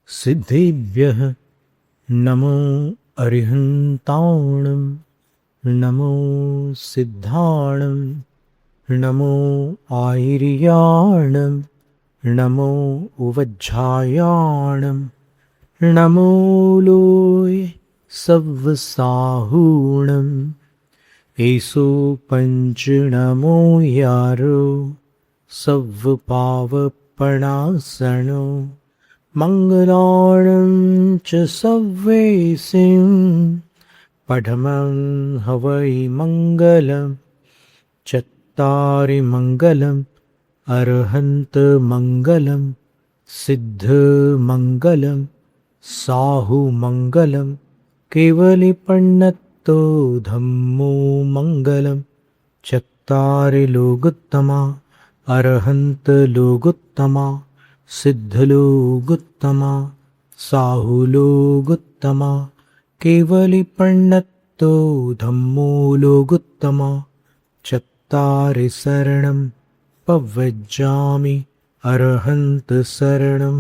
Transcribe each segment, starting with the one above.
सिद्धेभ्यः नमो अरिहन्ताणं नमो सिद्धाणं नमो आयर्याणं नमो उवज्झायाणं नमो लोय सव्वसाहूणं एसो पंचनमो यारो सव्वपावपणासनो मंगलाणं च सव्वेसिं पठमं हवै मंगलं चत्तारि मंगलम् अरहन्त मंगलं सिद्ध मंगलं साहु मंगलं केवलिपण्णत्तो धम्मो मंगलं चत्तारि लोगुत्तमा अरहन्त लोगुत्तमा सिद्धलोगुत्तमा साहुलोगुत्तमा केवलिपण्णत्तो धम्मो लोगुत्तमा चत्तारि शरणं पव्वज्जामि अरहन्त शरणं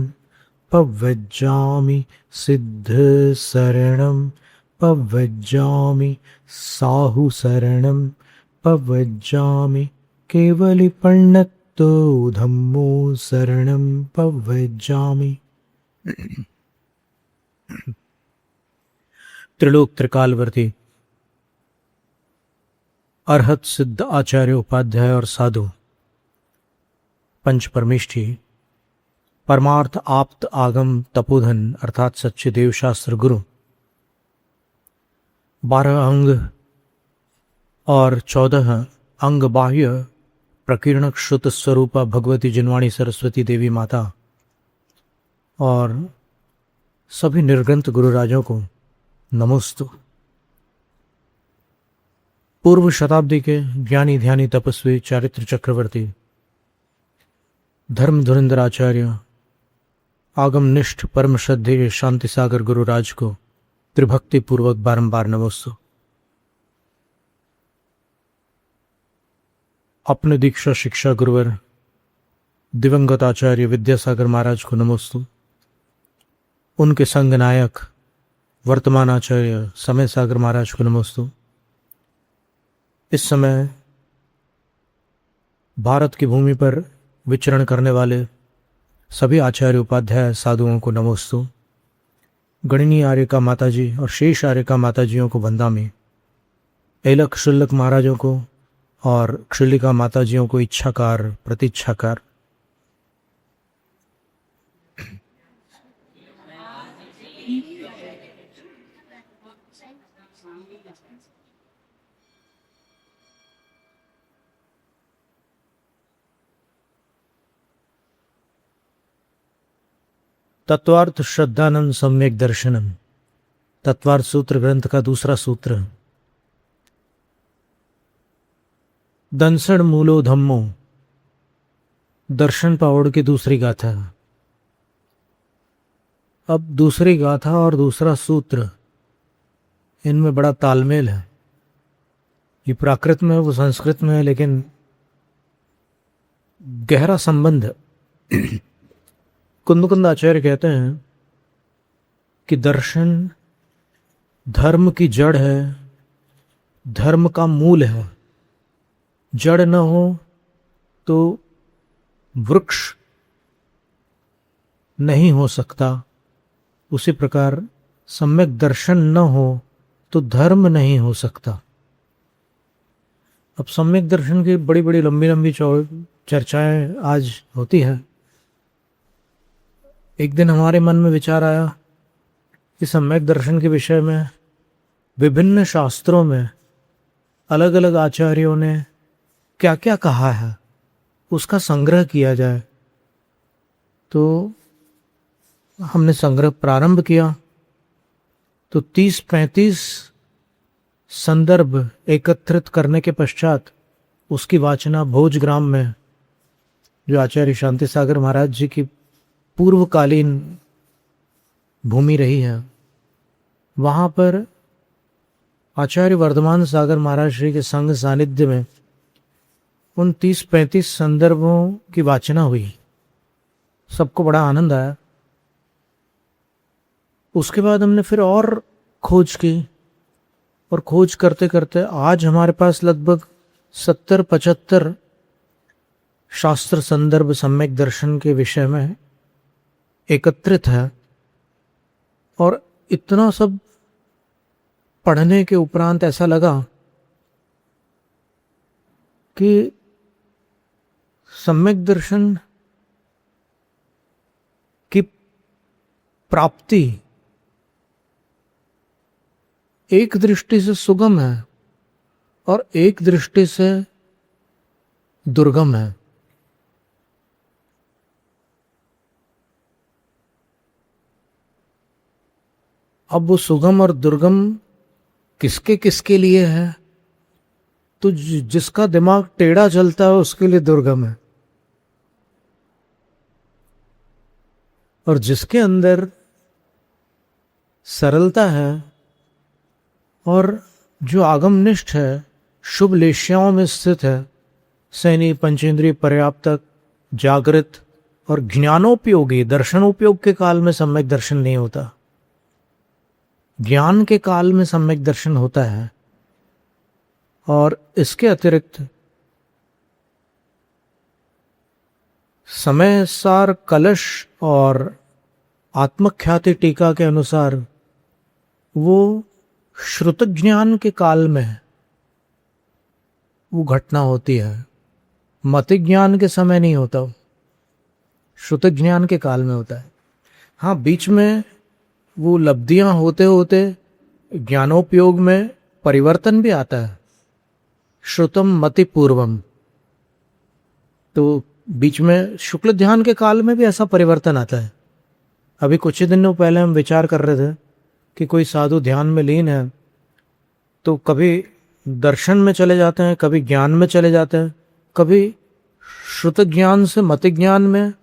पव्वज्जामि सिद्ध शरणं पव्वज्जामि साहु शरणं पव्वज्जामि केवलिपण्णत्तो धम्मो शरणं पव्वज्जामि। त्रिलोक त्रिकालवर्ती अरहत सिद्ध आचार्य उपाध्याय और साधु पंच परमेष्ठी परमार्थ आप्त आगम तपोधन अर्थात सच्चे देव शास्त्र गुरु 12 अंग और 14 अंग बाह्य प्रकीर्ण श्रुत स्वरूपा भगवती जिनवाणी सरस्वती देवी माता और सभी निर्ग्रंथ गुरुराजों को नमोस्तु। पूर्व शताब्दी के ज्ञानी ध्यानी तपस्वी चारित्र चक्रवर्ती धर्म धुरंधर आचार्य आगमनिष्ठ परम श्रद्धेय शांति सागर गुरुराज को त्रिभक्ति पूर्वक बारंबार नमोस्तु। अपने दीक्षा शिक्षा गुरुवर दिवंगत आचार्य विद्यासागर महाराज को नमोस्तु। उनके संग नायक वर्तमान आचार्य समय सागर महाराज को नमोस्तु। इस समय भारत की भूमि पर विचरण करने वाले सभी आचार्य उपाध्याय साधुओं को नमोस्तु। गणिनी आर्यका माताजी और शेष आर्यका माताजियों को वंदामि। एलक शुल्लक महाराजों को और क्षुल्लिका माताजियों को इच्छाकार प्रतीक्षाकार। तत्वार्थ श्रद्धानंद सम्यक दर्शनम तत्वार्थ सूत्र ग्रंथ का दूसरा सूत्र। दंसण मूलो धम्मो दर्शन पावड़ की दूसरी गाथा। अब दूसरी गाथा और दूसरा सूत्र इनमें बड़ा तालमेल है। ये प्राकृत में है, वो संस्कृत में है, लेकिन गहरा संबंध है। कुंद आचार्य कहते हैं कि दर्शन धर्म की जड़ है, धर्म का मूल है। जड़ न हो तो वृक्ष नहीं हो सकता। उसी प्रकार सम्यक दर्शन न हो तो धर्म नहीं हो सकता। अब सम्यक दर्शन की बड़ी बड़ी लंबी लंबी चर्चाएं आज होती है। एक दिन हमारे मन में विचार आया कि सम्यक दर्शन के विषय में विभिन्न शास्त्रों में अलग अलग आचार्यों ने क्या क्या कहा है उसका संग्रह किया जाए। तो हमने संग्रह प्रारंभ किया तो 30-35 संदर्भ एकत्रित करने के पश्चात उसकी वाचना भोजग्राम में, जो आचार्य शांति सागर महाराज जी की पूर्वकालीन भूमि रही है, वहाँ पर आचार्य वर्धमान सागर महाराज श्री के संग सानिध्य में उन 30-35 संदर्भों की वाचना हुई। सबको बड़ा आनंद आया। उसके बाद हमने फिर और खोज की, और खोज करते करते आज हमारे पास लगभग 70-75 शास्त्र संदर्भ सम्यक दर्शन के विषय में एकत्रित है। और इतना सब पढ़ने के उपरांत ऐसा लगा कि सम्यक दर्शन की प्राप्ति एक दृष्टि से सुगम है और एक दृष्टि से दुर्गम है। अब वो सुगम और दुर्गम किसके किसके लिए है? तो जिसका दिमाग टेढ़ा चलता है उसके लिए दुर्गम है, और जिसके अंदर सरलता है और जो आगमनिष्ठ है, शुभ लेश्याओं में स्थित है, सैनी पंचेंद्रिय पर्याप्तक, जागृत और ज्ञानोपयोगी, दर्शनोपयोग के काल में सम्यक दर्शन नहीं होता, ज्ञान के काल में सम्यक दर्शन होता है। और इसके अतिरिक्त समय सार कलश और आत्मख्याति टीका के अनुसार वो श्रुत ज्ञान के काल में वो घटना होती है, मति ज्ञान के समय नहीं होता, श्रुत ज्ञान के काल में होता है। हाँ, बीच में वो लब्धियां होते होते ज्ञानोपयोग में परिवर्तन भी आता है, श्रुतम मति पूर्वम। तो बीच में शुक्ल ध्यान के काल में भी ऐसा परिवर्तन आता है। अभी कुछ ही दिनों पहले हम विचार कर रहे थे कि कोई साधु ध्यान में लीन है तो कभी दर्शन में चले जाते हैं, कभी ज्ञान में चले जाते हैं, कभी श्रुत ज्ञान से मति ज्ञान में,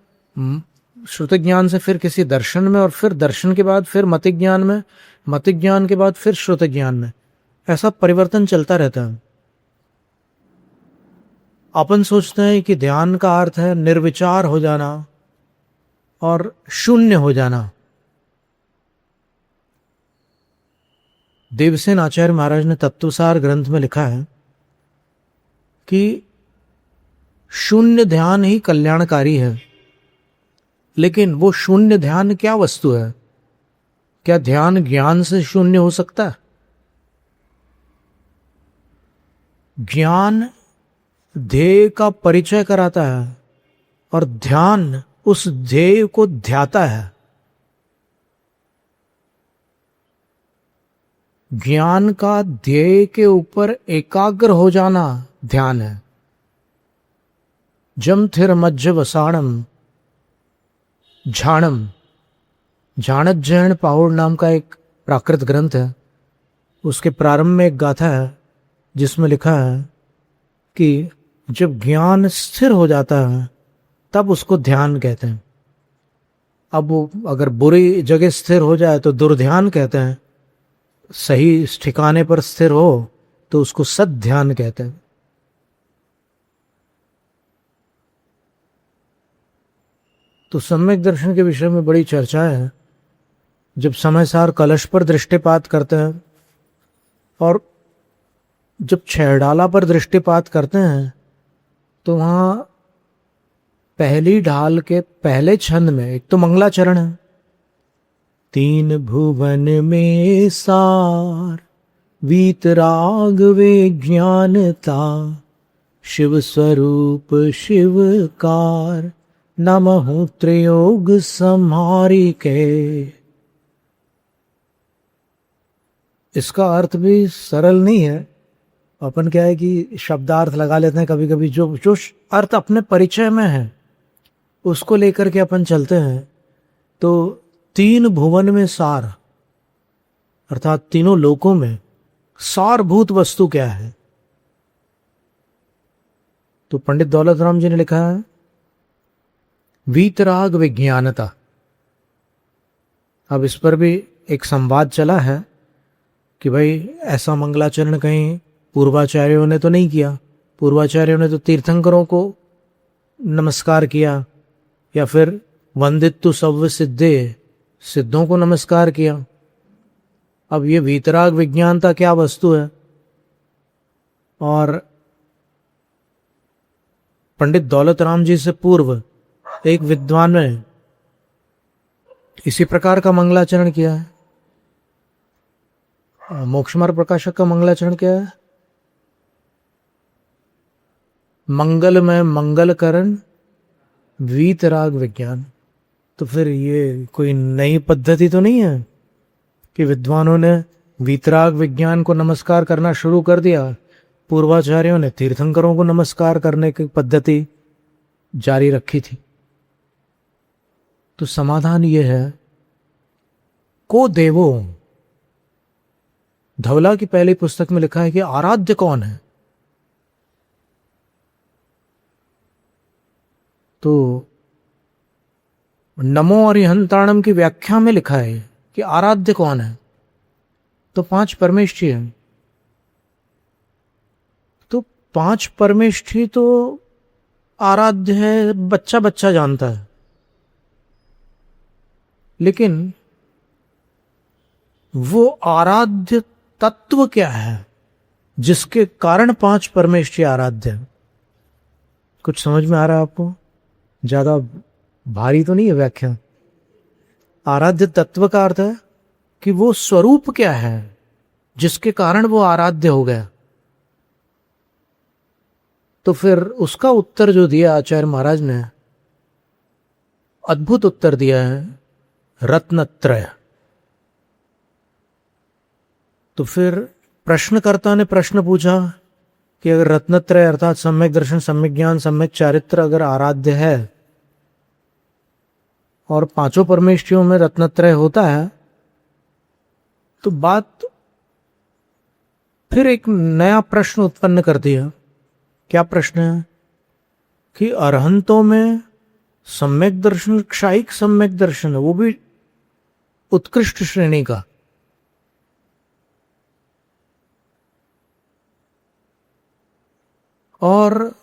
श्रुत ज्ञान से फिर किसी दर्शन में, और फिर दर्शन के बाद फिर मति ज्ञान में, मति ज्ञान के बाद फिर श्रुत ज्ञान में। ऐसा परिवर्तन चलता रहता है। अपन सोचते हैं कि ध्यान का अर्थ है निर्विचार हो जाना और शून्य हो जाना। देवसेन आचार्य महाराज ने तत्वसार ग्रंथ में लिखा है कि शून्य ध्यान ही कल्याणकारी है। लेकिन वो शून्य ध्यान क्या वस्तु है? क्या ध्यान ज्ञान से शून्य हो सकता है? ज्ञान ध्येय का परिचय कराता है और ध्यान उस ध्येय को ध्याता है। ज्ञान का ध्येय के ऊपर एकाग्र हो जाना ध्यान है। जम थिर मज्ज वसाणम झाणम, झाणज्जैन पाहुड़ नाम का एक प्राकृत ग्रंथ है। उसके प्रारंभ में एक गाथा है जिसमें लिखा है कि जब ज्ञान स्थिर हो जाता है तब उसको ध्यान कहते हैं। अब वो अगर बुरी जगह स्थिर हो जाए तो दुर्ध्यान कहते हैं, सही ठिकाने पर स्थिर हो तो उसको सद ध्यान कहते हैं। तो सम्यक दर्शन के विषय में बड़ी चर्चा है। जब समय सार कलश पर दृष्टिपात करते हैं और जब छहडाला पर दृष्टिपात करते हैं तो वहां पहली ढाल के पहले छंद में एक तो मंगलाचरण है, तीन भुवन में सार वीतराग विज्ञानता, शिव स्वरूप शिवकार, नमः त्रियोग संहारी के। इसका अर्थ भी सरल नहीं है। अपन क्या है कि शब्दार्थ लगा लेते हैं कभी कभी, जो जो अर्थ अपने परिचय में है उसको लेकर के अपन चलते हैं। तो तीन भुवन में सार अर्थात तीनों लोकों में सारभूत वस्तु क्या है? तो पंडित दौलत राम जी ने लिखा है वीतराग विज्ञानता। अब इस पर भी एक संवाद चला है कि भाई ऐसा मंगलाचरण कहीं पूर्वाचार्यों ने तो नहीं किया। पूर्वाचार्यों ने तो तीर्थंकरों को नमस्कार किया, या फिर वंदितु सव्य सिद्धे, सिद्धों को नमस्कार किया। अब ये वीतराग विज्ञानता क्या वस्तु है? और पंडित दौलत राम जी से पूर्व एक विद्वान ने इसी प्रकार का मंगलाचरण किया है। मोक्ष मार्ग प्रकाशक का मंगलाचरण क्या है? मंगल में मंगल करण वीतराग विज्ञान। तो फिर ये कोई नई पद्धति तो नहीं है कि विद्वानों ने वीतराग विज्ञान को नमस्कार करना शुरू कर दिया, पूर्वाचार्यों ने तीर्थंकरों को नमस्कार करने की पद्धति जारी रखी थी। तो समाधान ये है, को देवो। धवला की पहली पुस्तक में लिखा है कि आराध्य कौन है। तो नमो अरिहंताणम की व्याख्या में लिखा है कि आराध्य कौन है, तो 5 परमेष्ठी हैं। तो 5 परमेष्ठी तो आराध्य है, बच्चा बच्चा जानता है, लेकिन वो आराध्य तत्व क्या है जिसके कारण 5 परमेष्ठी आराध्य है? कुछ समझ में आ रहा है आपको? ज्यादा भारी तो नहीं है व्याख्या। आराध्य तत्व का अर्थ है कि वो स्वरूप क्या है जिसके कारण वो आराध्य हो गया। तो फिर उसका उत्तर जो दिया आचार्य महाराज ने, अद्भुत उत्तर दिया है, रत्नत्रय। तो फिर प्रश्नकर्ता ने प्रश्न पूछा कि अगर रत्नत्रय अर्थात सम्यक दर्शन, सम्यक ज्ञान, सम्यक चारित्र अगर आराध्य है और 5 परमेष्ठियों में रत्नत्रय होता है, तो बात फिर एक नया प्रश्न उत्पन्न कर दिया। क्या प्रश्न है? कि अरहंतों में सम्यक दर्शन क्षायिक सम्यक दर्शन है, वो भी उत्कृष्ट श्रेणी का। और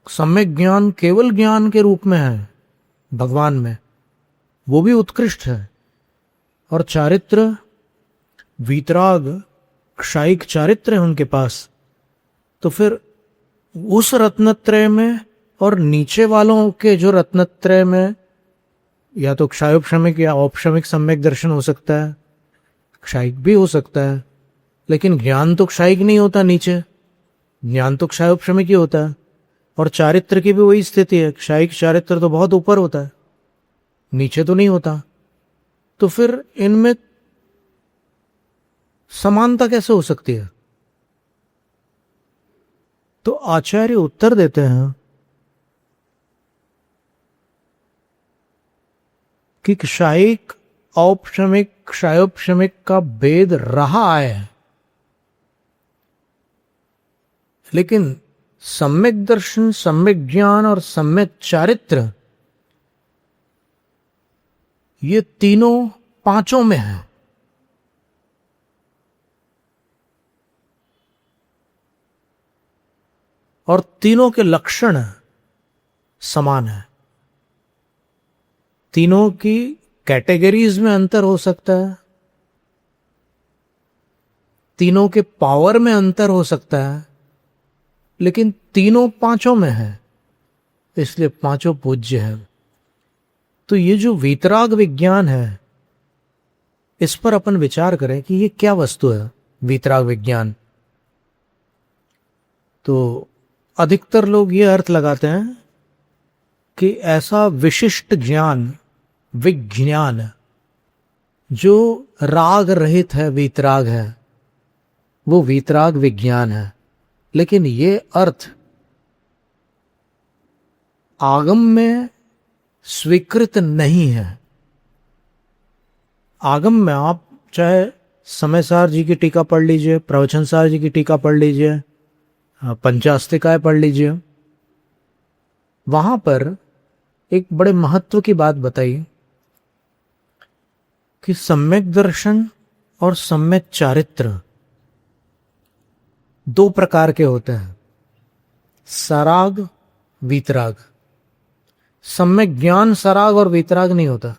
सम्यक ज्ञान केवल ज्ञान के रूप में है भगवान में, वो भी उत्कृष्ट है। और चारित्र वीतराग क्षायिक चारित्र है उनके पास। तो फिर उस रत्नत्रय में और नीचे वालों के जो रत्नत्रय में या तो क्षायोपशमिक या औपशमिक सम्यक दर्शन हो सकता है, क्षायिक भी हो सकता है, लेकिन ज्ञान तो क्षायिक नहीं होता नीचे, ज्ञान तो क्षायोपशमिक ही होता है। और चारित्र की भी वही स्थिति है, क्षायिक चारित्र तो बहुत ऊपर होता है, नीचे तो नहीं होता। तो फिर इनमें समानता कैसे हो सकती है? तो आचार्य उत्तर देते हैं कि क्षायिक औपशमिक क्षायोपशमिक का भेद रहा है, लेकिन सम्यक दर्शन, सम्यक ज्ञान और सम्यक चारित्र ये तीनों 5 में है। और तीनों के लक्षण समान है। तीनों की कैटेगरीज में अंतर हो सकता है, तीनों के पावर में अंतर हो सकता है, लेकिन तीनों 5 में है, इसलिए 5 पूज्य है। तो ये जो वीतराग विज्ञान है, इस पर अपन विचार करें कि ये क्या वस्तु है वीतराग विज्ञान। तो अधिकतर लोग ये अर्थ लगाते हैं कि ऐसा विशिष्ट ज्ञान, विज्ञान जो राग रहित है, वीतराग है, वो वीतराग विज्ञान है। लेकिन ये अर्थ आगम में स्वीकृत नहीं है। आगम में आप चाहे समयसार जी की टीका पढ़ लीजिए, प्रवचनसार जी की टीका पढ़ लीजिए, पंचास्तिकाय पढ़ लीजिए, वहां पर एक बड़े महत्व की बात बताई कि सम्यक दर्शन और सम्यक चारित्र 2 प्रकार के होते हैं, सराग वीतराग। सम्यक ज्ञान सराग और वीतराग नहीं होता।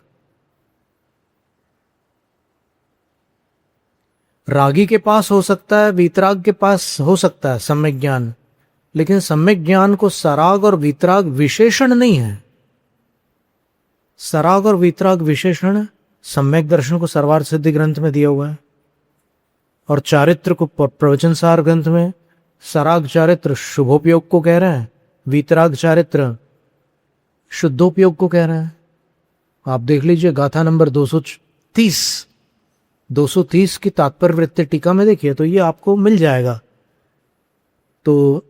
रागी के पास हो सकता है, वीतराग के पास हो सकता है सम्यक ज्ञान, लेकिन सम्यक ज्ञान को सराग और वीतराग विशेषण नहीं है। सराग और वीतराग विशेषण सम्यक दर्शन को सर्वार्थ सिद्धि ग्रंथ में दिया हुआ है, और चारित्र को प्रवचन सार ग्रंथ में सराग चारित्र शुभोपयोग को कह रहे हैं, वीतराग चारित्र शुद्धोपयोग को कह रहे हैं। आप देख लीजिए गाथा नंबर 230 की तात्पर्य वृत्ति टीका में देखिए तो ये आपको मिल जाएगा। तो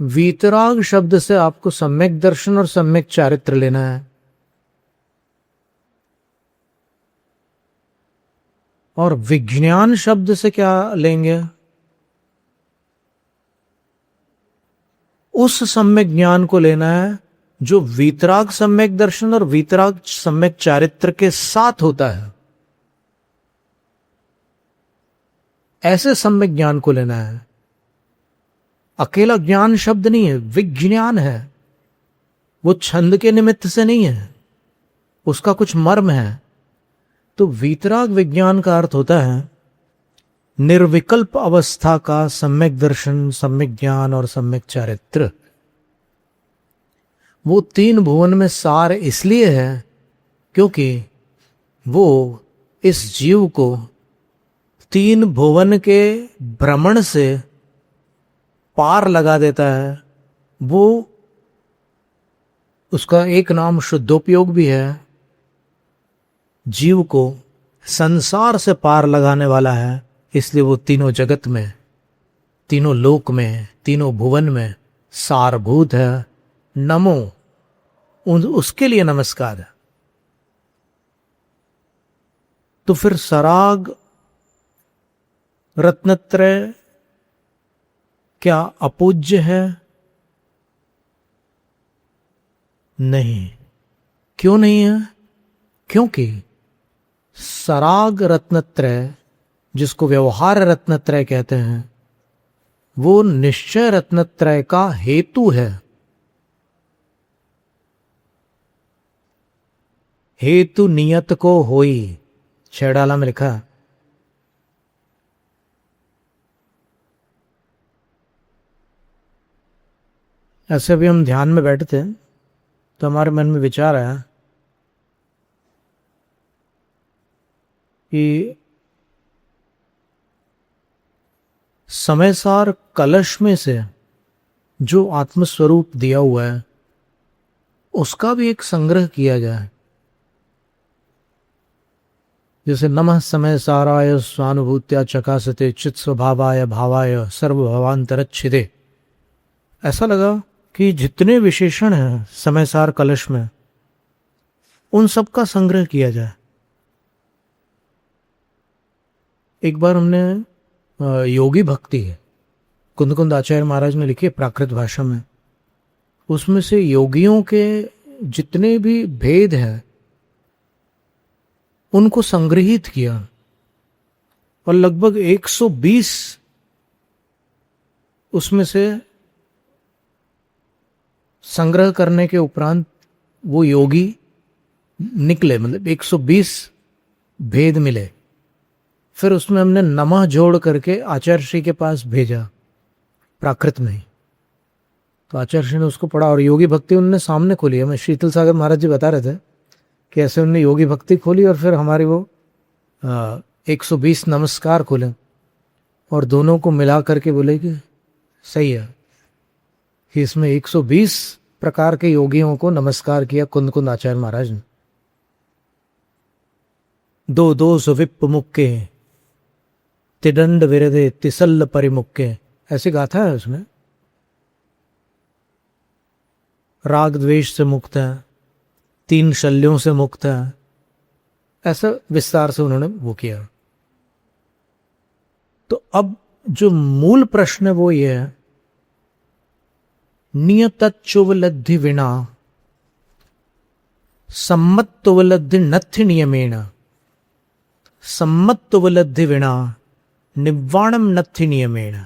वीतराग शब्द से आपको सम्यक दर्शन और सम्यक चारित्र लेना है, और विज्ञान शब्द से क्या लेंगे? उस सम्यक ज्ञान को लेना है जो वीतराग सम्यक दर्शन और वीतराग सम्यक चारित्र के साथ होता है। ऐसे सम्यक ज्ञान को लेना है। अकेला ज्ञान शब्द नहीं है, विज्ञान है। वो छंद के निमित्त से नहीं है, उसका कुछ मर्म है। तो वीतराग विज्ञान का अर्थ होता है निर्विकल्प अवस्था का सम्यक दर्शन, सम्यक ज्ञान और सम्यक चारित्र। वो तीन भुवन में सार इसलिए है क्योंकि वो इस जीव को तीन भुवन के भ्रमण से पार लगा देता है। वो उसका एक नाम शुद्धोपयोग भी है। जीव को संसार से पार लगाने वाला है, इसलिए वो तीनों जगत में, तीनों लोक में, तीनों भुवन में सारभूत है। नमो, उसके लिए नमस्कार है। तो फिर सराग रत्नत्रय क्या अपूज्य है? नहीं। क्यों नहीं है? क्योंकि सराग रत्नत्रय, जिसको व्यवहार रत्नत्रय कहते हैं, वो निश्चय रत्नत्रय का हेतु है। हेतु नियत को होई, छेड़ाला में लिखा। ऐसे भी हम ध्यान में बैठे थे तो हमारे मन में विचार आया कि समय सार कलश में से जो आत्मस्वरूप दिया हुआ है उसका भी एक संग्रह किया जाए। जैसे नमः समय साराय स्वानुभूत्या चकासते चित स्वभावाय भावाय सर्वभवांतरच्छिदे। ऐसा लगा कि जितने विशेषण हैं समय सार कलश में, उन सब का संग्रह किया जाए। एक बार हमने योगी भक्ति है, कुंद कुंद आचार्य महाराज ने लिखी है प्राकृत भाषा में, उसमें से योगियों के जितने भी भेद हैं उनको संग्रहित किया, और लगभग 120 उसमें से संग्रह करने के उपरांत वो योगी निकले, मतलब 120 भेद मिले। फिर उसमें हमने नमः जोड़ करके आचार्य श्री के पास भेजा प्राकृत में। तो आचार्य श्री ने उसको पढ़ा और योगी भक्ति उनने सामने खोली। हमें शीतल सागर महाराज जी बता रहे थे कि ऐसे उनने योगी भक्ति खोली और फिर हमारी वो 120 नमस्कार खोले और दोनों को मिला करके बोले कि सही है कि इसमें 120 प्रकार के योगियों को नमस्कार किया कुंद कुंद आचार्य महाराज ने। दो दो सुविप मुक्के तिदंड विरदे तिसल्ल परिमुक्के, ऐसी गाथा है उसमें। राग द्वेष से मुक्त है, 3 शल्यों से मुक्त है, ऐसा विस्तार से उन्होंने वो किया। तो अब जो मूल प्रश्न है वो ये है, नियतच्चुवलद्धि विना सम्मत्तुवलद्धि नत्थि नियमेण, सम्मत्तुवलद्धि विना निव्वाणम नत्थि नियमेण।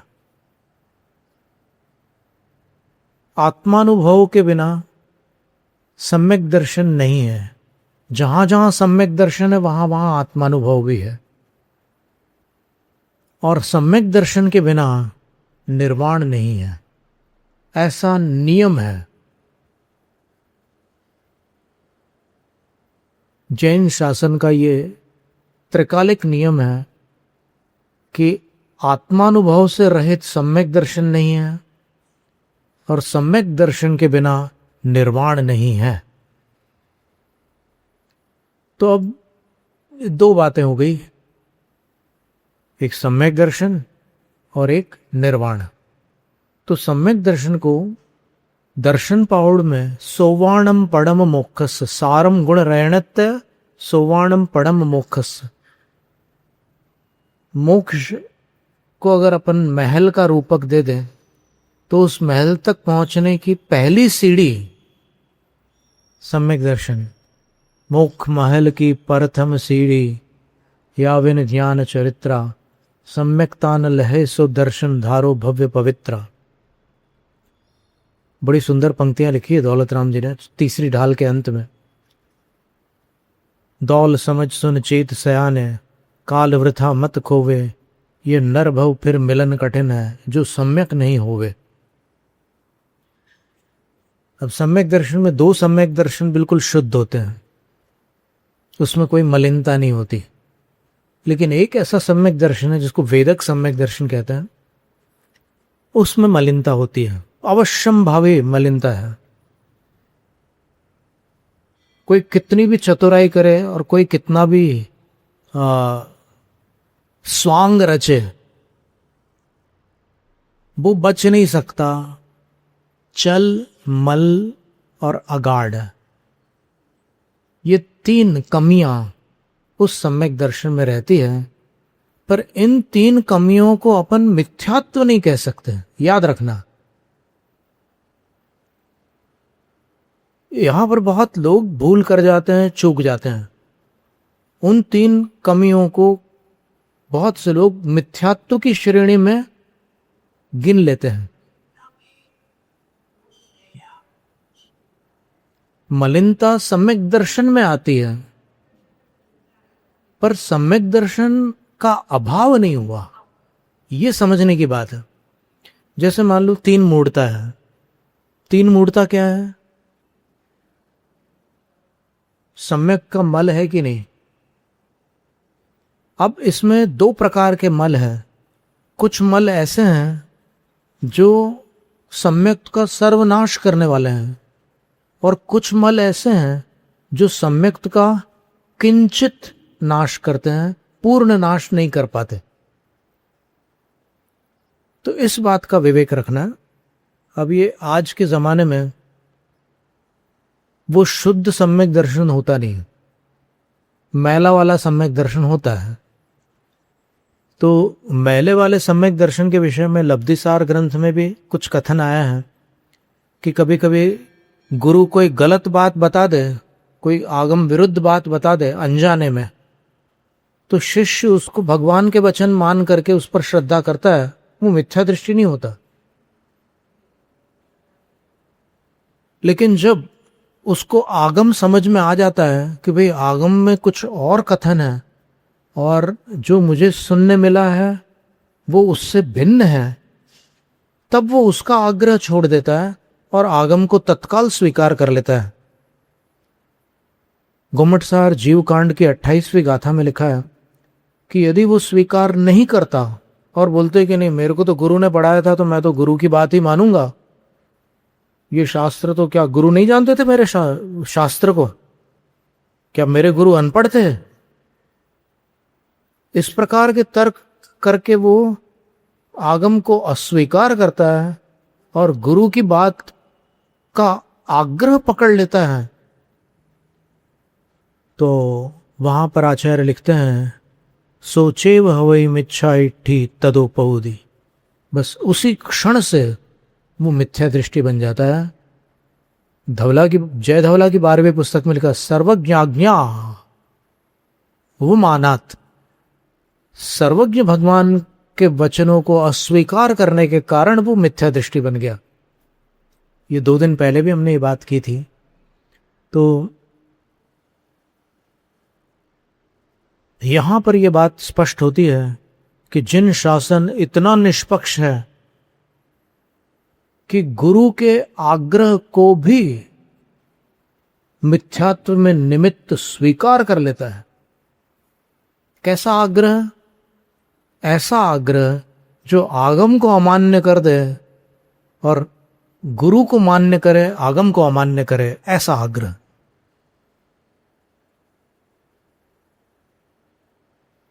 आत्मानुभव के बिना सम्यक दर्शन नहीं है। जहां जहां सम्यक दर्शन है वहां वहां आत्मानुभव भी है। और सम्यक दर्शन के बिना निर्वाण नहीं है, ऐसा नियम है। जैन शासन का ये त्रिकालिक नियम है कि आत्मानुभव से रहित सम्यक दर्शन नहीं है और सम्यक दर्शन के बिना निर्वाण नहीं है। तो अब दो बातें हो गई, एक सम्यक दर्शन और एक निर्वाण। तो सम्यक दर्शन को दर्शन पाउड़ में सोवाणम पड़म मोक्षस, सारम गुण रैणत्य सोवाणम पड़म मोक्षस। मोक्ष को अगर अपन महल का रूपक दे दें तो उस महल तक पहुंचने की पहली सीढ़ी सम्यक दर्शन। मोक्ष महल की प्रथम सीढ़ी, याविन ज्ञान चरित्रा, सम्यक्तान लहे सो दर्शन धारो भव्य पवित्रा। बड़ी सुंदर पंक्तियां लिखी है दौलत राम जी ने तीसरी ढाल के अंत में। दौल समझ सुन चेत सयाने, काल वृथा मत खोवे, ये नर भव फिर मिलन कठिन है, जो सम्यक नहीं होवे। अब सम्यक दर्शन में दो सम्यक दर्शन बिल्कुल शुद्ध होते हैं, उसमें कोई मलिनता नहीं होती। लेकिन एक ऐसा सम्यक दर्शन है जिसको वेदक सम्यक दर्शन कहते हैं, उसमें मलिनता होती है, अवश्यम भावे मलिनता है। कोई कितनी भी चतुराई करे और कोई कितना भी स्वांग रचे, वो बच नहीं सकता चल, मल और अगाढ़, ये तीन कमियां उस सम्यक दर्शन में रहती है। पर इन तीन कमियों को अपन मिथ्यात्व नहीं कह सकते, याद रखना। यहां पर बहुत लोग भूल कर जाते हैं, चूक जाते हैं। उन तीन कमियों को बहुत से लोग मिथ्यात्व की श्रेणी में गिन लेते हैं। मलिनता सम्यक दर्शन में आती है, पर सम्यक दर्शन का अभाव नहीं हुआ, यह समझने की बात है। जैसे मान लो तीन मूर्ता है। तीन मूर्ता क्या है? सम्यक का मल है कि नहीं? अब इसमें दो प्रकार के मल है। कुछ मल ऐसे हैं जो सम्यक का सर्वनाश करने वाले हैं, और कुछ मल ऐसे हैं जो सम्यक का किंचित नाश करते हैं, पूर्ण नाश नहीं कर पाते। तो इस बात का विवेक रखना। अब ये आज के जमाने में वो शुद्ध सम्यक दर्शन होता नहीं, मैला वाला सम्यक दर्शन होता है। तो मैले वाले सम्यक दर्शन के विषय में लब्धिसार ग्रंथ में भी कुछ कथन आया है कि कभी कभी गुरु कोई गलत बात बता दे, कोई आगम विरुद्ध बात बता दे अनजाने में, तो शिष्य उसको भगवान के वचन मान करके उस पर श्रद्धा करता है, वो मिथ्या दृष्टि नहीं होता। लेकिन जब उसको आगम समझ में आ जाता है कि भाई आगम में कुछ और कथन है और जो मुझे सुनने मिला है वो उससे भिन्न है, तब वो उसका आग्रह छोड़ देता है और आगम को तत्काल स्वीकार कर लेता है। गुम्मटसार जीव कांड की 28वीं गाथा में लिखा है कि यदि वो स्वीकार नहीं करता और बोलते कि नहीं मेरे को तो गुरु ने पढ़ाया था तो मैं तो गुरु की बात ही मानूंगा, ये शास्त्र तो क्या गुरु नहीं जानते थे मेरे शास्त्र को? क्या मेरे गुरु अनपढ़ थे? इस प्रकार के तर्क करके वो आगम को अस्वीकार करता है और गुरु की बात का आग्रह पकड़ लेता है। तो वहां पर आचार्य लिखते हैं सोचे वह हवई मिच्छा इट्ठी तदोपौदी, बस उसी क्षण से वो मिथ्या दृष्टि बन जाता है। जय धवला की 12वीं पुस्तक में लिखा सर्वज्ञाज्ञा वो मानात, सर्वज्ञ भगवान के वचनों को अस्वीकार करने के कारण वो मिथ्या दृष्टि बन गया। ये 2 दिन पहले भी हमने ये बात की थी। तो यहां पर यह बात स्पष्ट होती है कि जिन शासन इतना निष्पक्ष है कि गुरु के आग्रह को भी मिथ्यात्व में निमित्त स्वीकार कर लेता है। कैसा आग्रह? ऐसा आग्रह जो आगम को अमान्य कर दे और गुरु को मान्य करे, आगम को अमान्य करे, ऐसा आग्रह।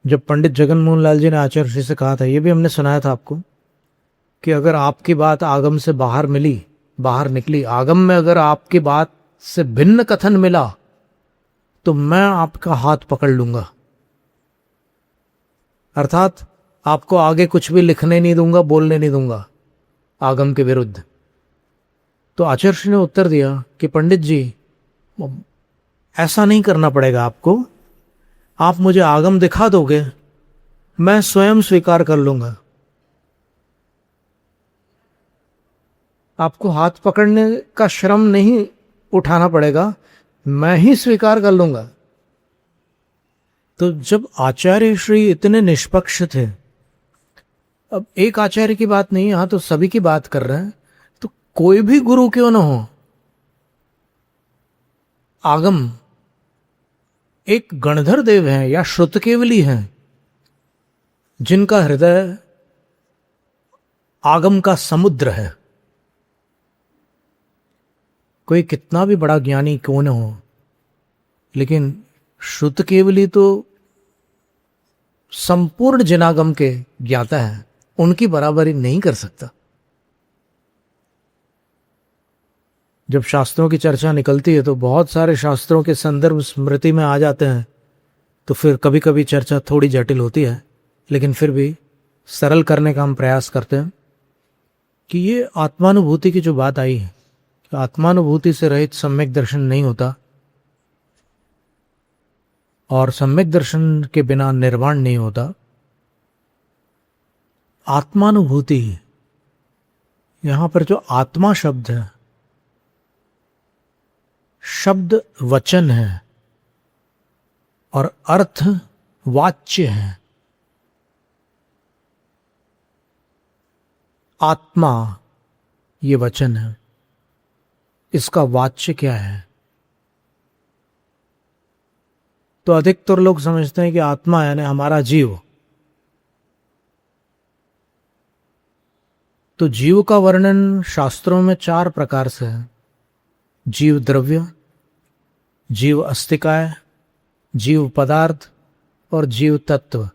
जब पंडित जगन मोहन लाल जी ने आचार्य श्री से कहा था, ये भी हमने सुनाया था आपको, कि अगर आपकी बात आगम से बाहर मिली, बाहर निकली, आगम में अगर आपकी बात से भिन्न कथन मिला तो मैं आपका हाथ पकड़ लूंगा, अर्थात आपको आगे कुछ भी लिखने नहीं दूंगा, बोलने नहीं दूंगा आगम के विरुद्ध। तो आचार्य श्री ने उत्तर दिया कि पंडित जी, ऐसा नहीं करना पड़ेगा आपको, आप मुझे आगम दिखा दोगे, मैं स्वयं स्वीकार कर लूंगा। आपको हाथ पकड़ने का श्रम नहीं उठाना पड़ेगा, मैं ही स्वीकार कर लूंगा। तो जब आचार्य श्री इतने निष्पक्ष थे, अब एक आचार्य की बात नहीं, यहां तो सभी की बात कर रहे हैं, तो कोई भी गुरु क्यों ना हो, आगम एक गणधर देव हैं या श्रुतकेवली हैं, जिनका हृदय आगम का समुद्र है। कोई कितना भी बड़ा ज्ञानी क्यों न हो, लेकिन श्रुतकेवली तो संपूर्ण जिनागम के ज्ञाता है, उनकी बराबरी नहीं कर सकता। जब शास्त्रों की चर्चा निकलती है तो बहुत सारे शास्त्रों के संदर्भ स्मृति में आ जाते हैं, तो फिर कभी कभी चर्चा थोड़ी जटिल होती है, लेकिन फिर भी सरल करने का हम प्रयास करते हैं कि ये आत्मानुभूति की जो बात आई है, आत्मानुभूति से रहित सम्यक दर्शन नहीं होता, और सम्यक दर्शन के बिना निर्वाण नहीं होता। आत्मानुभूति, यहां पर जो आत्मा शब्द है, शब्द वचन है और अर्थ वाच्य है। आत्मा ये वचन है, इसका वाच्य क्या है? तो अधिकतर लोग समझते हैं कि आत्मा यानी हमारा जीव। तो जीव का वर्णन शास्त्रों में 4 प्रकार से है: जीव द्रव्य, जीव अस्तिकाय, जीव पदार्थ और जीव तत्व।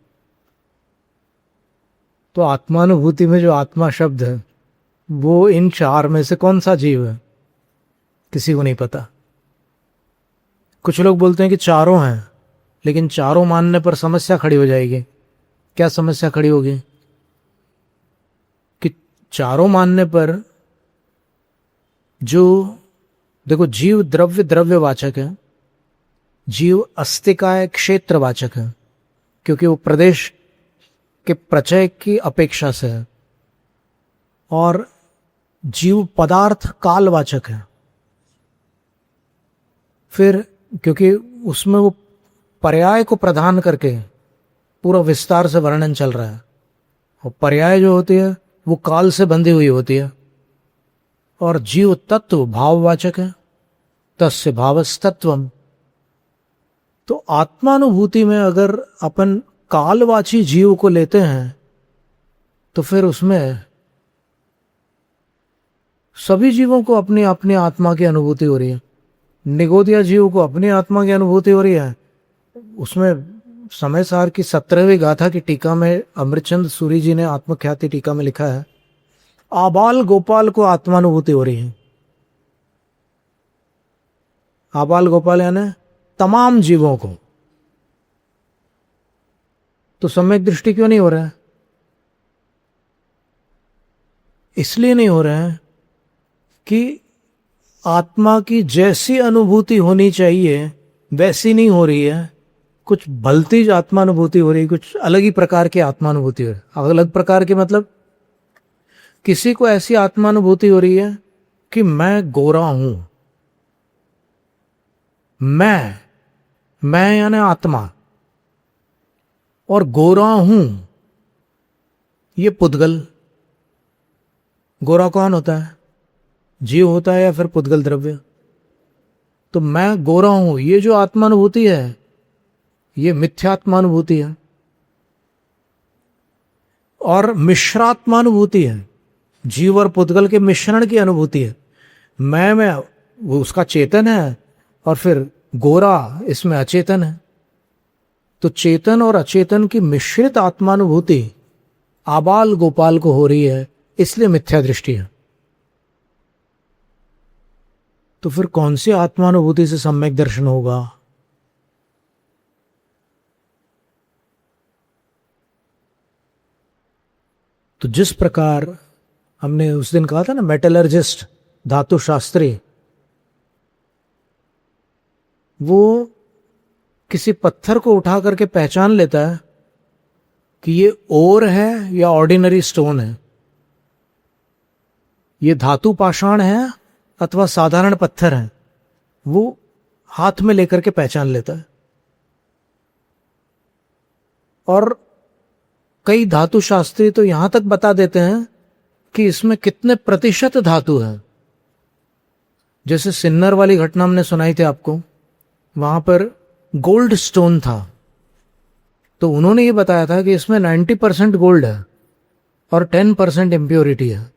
तो आत्मानुभूति में जो आत्मा शब्द है, वो इन 4 में से कौन सा जीव है, किसी को नहीं पता। कुछ लोग बोलते हैं कि चारों हैं, लेकिन चारों मानने पर समस्या खड़ी हो जाएगी। क्या समस्या खड़ी होगी? कि चारों मानने पर जो, देखो, जीव द्रव्य द्रव्यवाचक है, जीव अस्तिकाय क्षेत्रवाचक है, क्योंकि वो प्रदेश के प्रचय की अपेक्षा से है, और जीव पदार्थ कालवाचक है। फिर क्योंकि उसमें वो पर्याय को प्रदान करके पूरा विस्तार से वर्णन चल रहा है, और पर्याय जो होती है वो काल से बंधी हुई होती है। और जीव तत्व भाववाचक है, तस्य भावस्तत्वम। तो आत्मानुभूति में अगर अपन कालवाची जीव को लेते हैं तो फिर उसमें सभी जीवों को अपनी अपनी आत्मा की अनुभूति हो रही है। निगोदिया जीव को अपनी आत्मा की अनुभूति हो रही है। उसमें समय सार की 17वीं गाथा की टीका में अमृतचंद सूरी जी ने आत्मख्याति टीका में लिखा है, आबाल गोपाल को आत्मानुभूति हो रही है। आबाल गोपाल यानी तमाम जीवों को। तो सम्यक दृष्टि क्यों नहीं हो रहा है? इसलिए नहीं हो रहा है कि आत्मा की जैसी अनुभूति होनी चाहिए वैसी नहीं हो रही है। कुछ भलती आत्मानुभूति हो रही है, कुछ अलग ही प्रकार की आत्मानुभूति हो रही है। अलग प्रकार की मतलब, किसी को ऐसी आत्मानुभूति हो रही है कि मैं गोरा हूं। मैं यानी आत्मा, और गोरा हूं, ये पुद्गल, गोरा कौन होता है? जीव होता है या फिर पुद्गल द्रव्य? तो मैं गोरा हूं, ये जो आत्मानुभूति है ये मिथ्यात्मानुभूति है और मिश्रात्मानुभूति है। जीव और पुद्गल के मिश्रण की अनुभूति है। मैं वो उसका चेतन है और फिर गोरा इसमें अचेतन है। तो चेतन और अचेतन की मिश्रित आत्मानुभूति आबाल गोपाल को हो रही है, इसलिए मिथ्या दृष्टि है। तो फिर कौन सी आत्मानुभूति से सम्यक दर्शन होगा? तो जिस प्रकार हमने उस दिन कहा था ना, मेटलर्जिस्ट, धातु शास्त्री, वो किसी पत्थर को उठा करके पहचान लेता है कि ये ओर है या ऑर्डिनरी स्टोन है, ये धातु पाषाण है अथवा साधारण पत्थर है, वो हाथ में लेकर के पहचान लेता है। और कई धातु शास्त्री तो यहां तक बता देते हैं कि इसमें कितने प्रतिशत धातु है। जैसे सिन्नर वाली घटना हमने सुनाई थी आपको, वहां पर गोल्ड स्टोन था, तो उन्होंने ये बताया था कि इसमें 90% गोल्ड है और 10% इम्प्योरिटी है,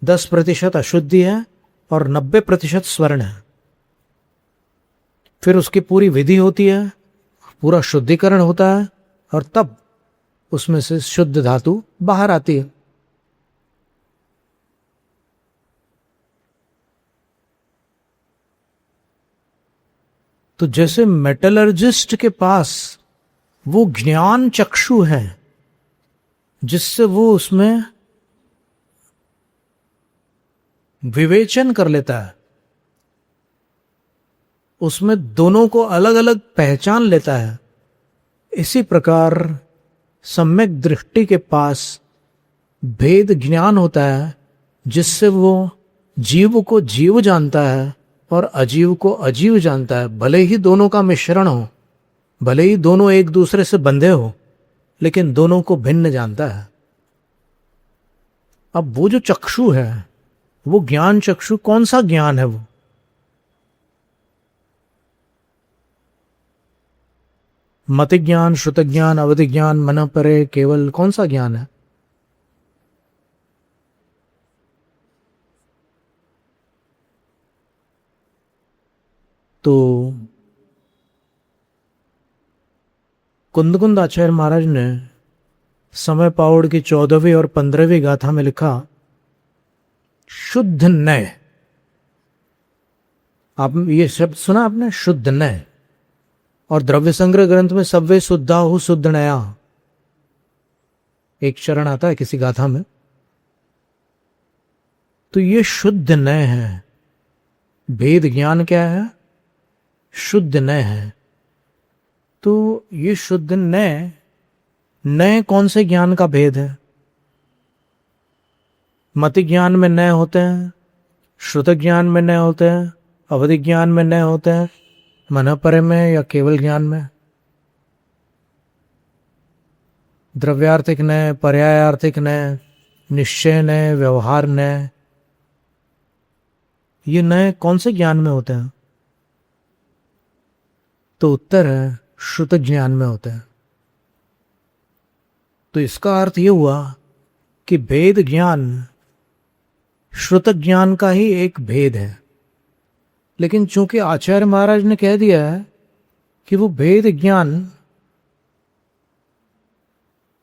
10% अशुद्धि है और 90% स्वर्ण है। फिर उसकी पूरी विधि होती है, पूरा शुद्धिकरण होता है और तब उसमें से शुद्ध धातु बाहर आती है। तो जैसे मेटलर्जिस्ट के पास वो ज्ञान चक्षु है जिससे वो उसमें विवेचन कर लेता है, उसमें दोनों को अलग अलग पहचान लेता है, इसी प्रकार सम्यक दृष्टि के पास भेद ज्ञान होता है जिससे वो जीव को जीव जानता है और अजीव को अजीव जानता है। भले ही दोनों का मिश्रण हो, भले ही दोनों एक दूसरे से बंधे हो, लेकिन दोनों को भिन्न जानता है। अब वो जो चक्षु है, वो ज्ञान चक्षु कौन सा ज्ञान है? वो मति ज्ञान, श्रुत ज्ञान, अवधि ज्ञान, मन परे, केवल, कौन सा ज्ञान है? तो कुंदकुंद आचार्य महाराज ने समय पावड़ की 14वीं और 15वीं गाथा में लिखा, शुद्ध नय। आप ये शब्द सुना आपने, शुद्ध नय? और द्रव्य संग्रह ग्रंथ में सव्वे शुद्धा हु शुद्ध नया एक चरण आता है किसी गाथा में। तो ये शुद्ध नय है। भेद ज्ञान क्या है? शुद्ध नय है। तो ये शुद्ध नय, नय कौन से ज्ञान का भेद है? मति ज्ञान में नय होते हैं, श्रुत ज्ञान में नय होते हैं, अवधि ज्ञान में नय होते हैं, मन परे में या केवल ज्ञान में? द्रव्यार्थिक नय, पर्यायार्थिक नय, निश्चय नय, व्यवहार नय, ये नय कौन से ज्ञान में होते हैं? तो उत्तर है श्रुत ज्ञान में होते हैं। तो इसका अर्थ यह हुआ कि भेद ज्ञान श्रुत ज्ञान का ही एक भेद है। लेकिन चूंकि आचार्य महाराज ने कह दिया है कि वो भेद ज्ञान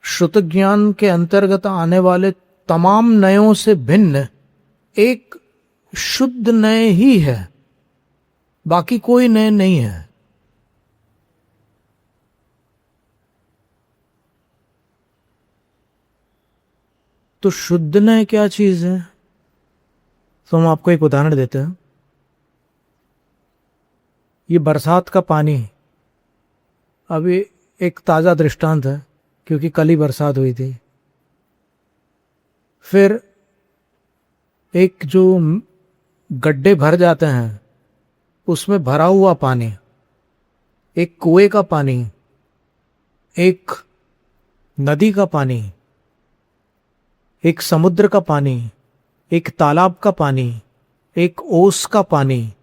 श्रुत ज्ञान के अंतर्गत आने वाले तमाम नयों से भिन्न एक शुद्ध नय ही है, बाकी कोई नय नहीं है। तो शुद्ध नय क्या चीज है? तो हम आपको एक उदाहरण देते हैं। ये बरसात का पानी, अभी एक ताज़ा दृष्टांत है क्योंकि कल ही बरसात हुई थी। फिर एक जो गड्ढे भर जाते हैं उसमें भरा हुआ पानी, एक कुएं का पानी, एक नदी का पानी, एक समुद्र का पानी, एक तालाब का पानी, एक ओस का पानी,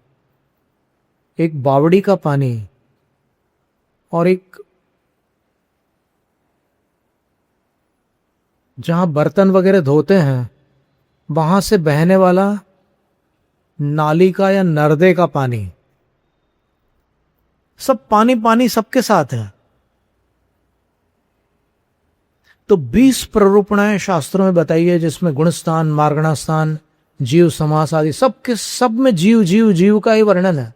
एक बावड़ी का पानी और एक जहां बर्तन वगैरह धोते हैं वहां से बहने वाला नाली का या नर्दे का पानी, सब पानी पानी सबके साथ है। तो 20 प्ररूपणाएं शास्त्रों में बताई है, जिसमें गुणस्थान, मार्गणास्थान, जीव समास आदि सबके सब में जीव जीव जीव का ही वर्णन है।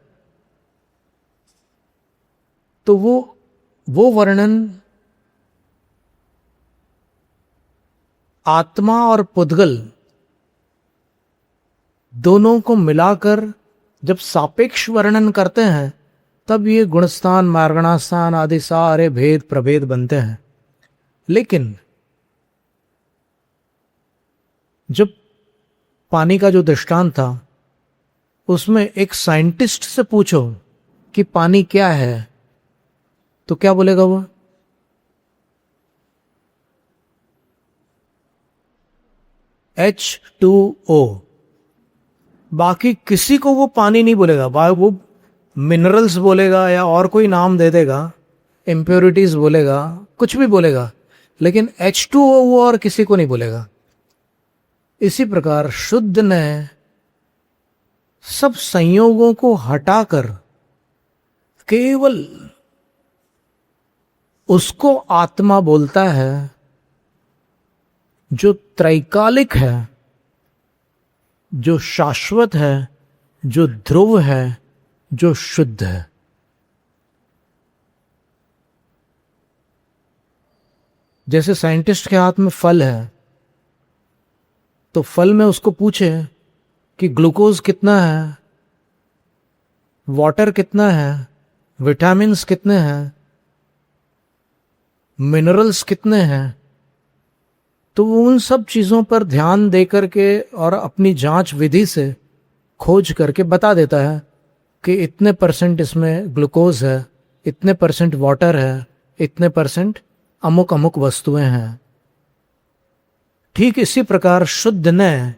तो वो वर्णन आत्मा और पुद्गल दोनों को मिलाकर जब सापेक्ष वर्णन करते हैं तब ये गुणस्थान, मार्गणास्थान आदि सारे भेद प्रभेद बनते हैं। लेकिन जब पानी का जो दृष्टांत था उसमें एक साइंटिस्ट से पूछो कि पानी क्या है, तो क्या बोलेगा वो? H2O। बाकी किसी को वो पानी नहीं बोलेगा, वो मिनरल्स बोलेगा या और कोई नाम दे देगा, इम्प्योरिटीज बोलेगा, कुछ भी बोलेगा, लेकिन H2O वो और किसी को नहीं बोलेगा। इसी प्रकार शुद्ध ने सब संयोगों को हटाकर केवल उसको आत्मा बोलता है जो त्रैकालिक है, जो शाश्वत है, जो ध्रुव है, जो शुद्ध है। जैसे साइंटिस्ट के हाथ में फल है, तो फल में उसको पूछे कि ग्लूकोज कितना है, वाटर कितना है, विटामिन्स कितने हैं, मिनरल्स कितने हैं, तो वो उन सब चीज़ों पर ध्यान दे करके और अपनी जांच विधि से खोज करके बता देता है कि इतने परसेंट इसमें ग्लूकोज है, इतने परसेंट वाटर है, इतने परसेंट अमुक अमुक वस्तुएं हैं। ठीक इसी प्रकार शुद्ध ने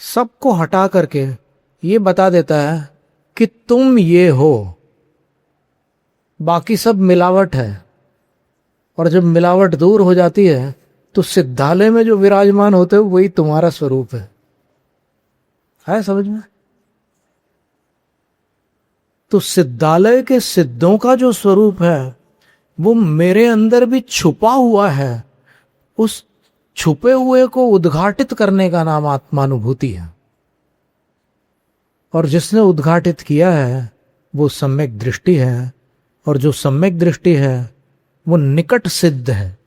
सबको हटा करके ये बता देता है कि तुम ये हो, बाकी सब मिलावट है। और जब मिलावट दूर हो जाती है तो सिद्धालय में जो विराजमान होते हो वही तुम्हारा स्वरूप है समझ में? तो सिद्धालय के सिद्धों का जो स्वरूप है वो मेरे अंदर भी छुपा हुआ है। उस छुपे हुए को उद्घाटित करने का नाम आत्मानुभूति है। और जिसने उद्घाटित किया है वो सम्यक दृष्टि है, और जो सम्यक दृष्टि है वो निकट सिद्ध है।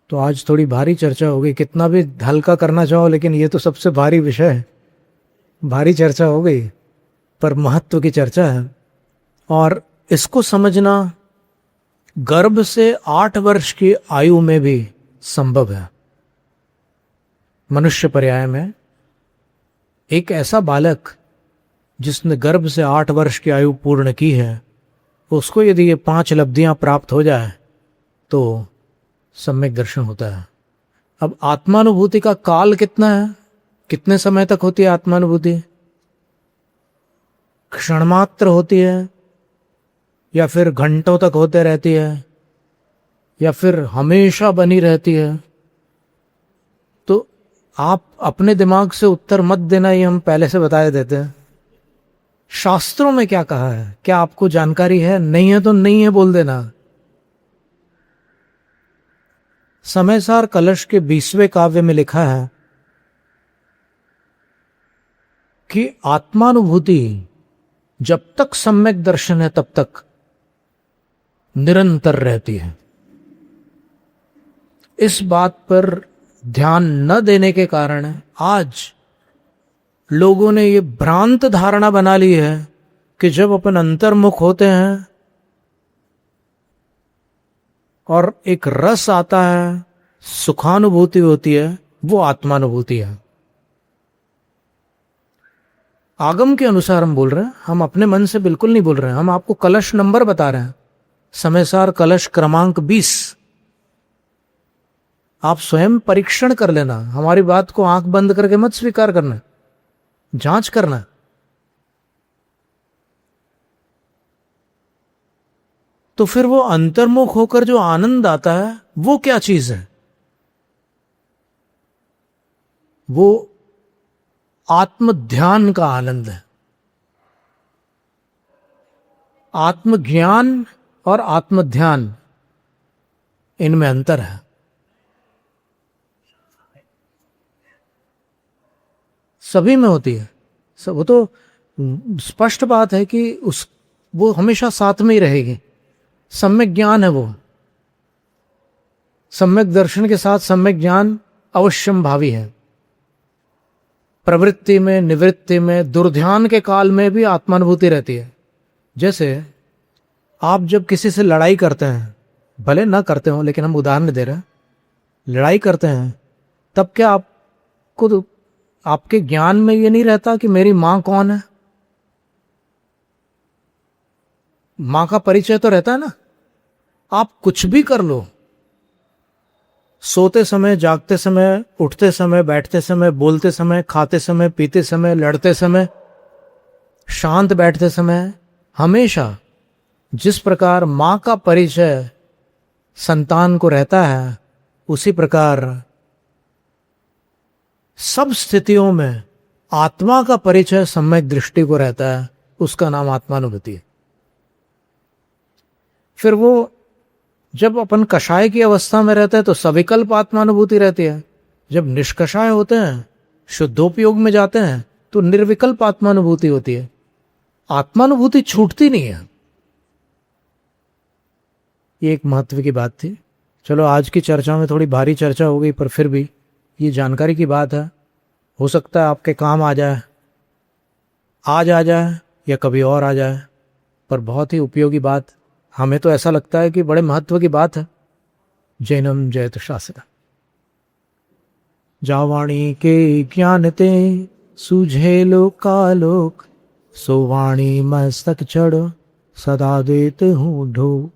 तो आज थोड़ी भारी चर्चा हो गई, कितना भी हल्का करना चाहो लेकिन ये तो सबसे भारी विषय है। भारी चर्चा हो गई पर महत्व की चर्चा है। और इसको समझना गर्भ से 8 वर्ष की आयु में भी संभव है। मनुष्य पर्याय में एक ऐसा बालक जिसने गर्भ से 8 वर्ष की आयु पूर्ण की है, उसको यदि ये 5 लब्धियां प्राप्त हो जाए तो सम्यक दर्शन होता है। अब आत्मानुभूति का काल कितना है, कितने समय तक होती है आत्मानुभूति? क्षणमात्र होती है, या फिर घंटों तक होते रहती है, या फिर हमेशा बनी रहती है? तो आप अपने दिमाग से उत्तर मत देना, ये हम पहले से बता देते हैं। शास्त्रों में क्या कहा है, क्या आपको जानकारी है? नहीं है तो नहीं है बोल देना। समयसार कलश के 20वें काव्य में लिखा है कि आत्मानुभूति जब तक सम्यक दर्शन है तब तक निरंतर रहती है। इस बात पर ध्यान न देने के कारण आज लोगों ने ये भ्रांत धारणा बना ली है कि जब अपन अंतर्मुख होते हैं और एक रस आता है, सुखानुभूति होती है, वो आत्मानुभूति है। आगम के अनुसार हम बोल रहे हैं, हम अपने मन से बिल्कुल नहीं बोल रहे हैं। हम आपको कलश नंबर बता रहे हैं, समयसार कलश क्रमांक 20। आप स्वयं परीक्षण कर लेना, हमारी बात को आंख बंद करके मत स्वीकार करना, जांच करना। तो फिर वो अंतर्मुख होकर जो आनंद आता है वो क्या चीज है? वो आत्म ध्यान का आनंद है। आत्मज्ञान और आत्म ध्यान, इनमें अंतर है। सभी में होती है, सब वो तो स्पष्ट बात है कि वो हमेशा साथ में ही रहेगी। सम्यक ज्ञान है वो, सम्यक दर्शन के साथ सम्यक ज्ञान अवश्यम भावी है। प्रवृत्ति में, निवृत्ति में, दुर्ध्यान के काल में भी आत्मानुभूति रहती है। जैसे आप जब किसी से लड़ाई करते हैं, भले ना करते हो लेकिन हम उदाहरण दे रहे हैं, लड़ाई करते हैं, तब क्या आपको, आपके ज्ञान में ये नहीं रहता कि मेरी मां कौन है? मां का परिचय तो रहता है ना। आप कुछ भी कर लो, सोते समय, जागते समय, उठते समय, बैठते समय, बोलते समय, खाते समय, पीते समय, लड़ते समय, शांत बैठते समय, हमेशा जिस प्रकार मां का परिचय संतान को रहता है, उसी प्रकार सब स्थितियों में आत्मा का परिचय सम्यक दृष्टि को रहता है। उसका नाम आत्मानुभूति है। फिर वो जब अपन कषाय की अवस्था में रहते हैं तो सविकल्प आत्मानुभूति रहती है। जब निष्कषाय होते हैं, शुद्धोपयोग में जाते हैं, तो निर्विकल्प आत्मानुभूति होती है। आत्मानुभूति छूटती नहीं है। ये एक महत्व की बात थी। चलो, आज की चर्चा में थोड़ी भारी चर्चा हो गई, पर फिर भी ये जानकारी की बात है। हो सकता है आपके काम आ जाए, आज आ जाए या कभी और आ जाए, पर बहुत ही उपयोगी बात। हमें तो ऐसा लगता है कि बड़े महत्व की बात है। जैनम जयत शास्त्र। जावाणी के ज्ञान ते सूझे लोकालोक, सो वाणी मस्तक चढ़ सदा देते हूँ ढो।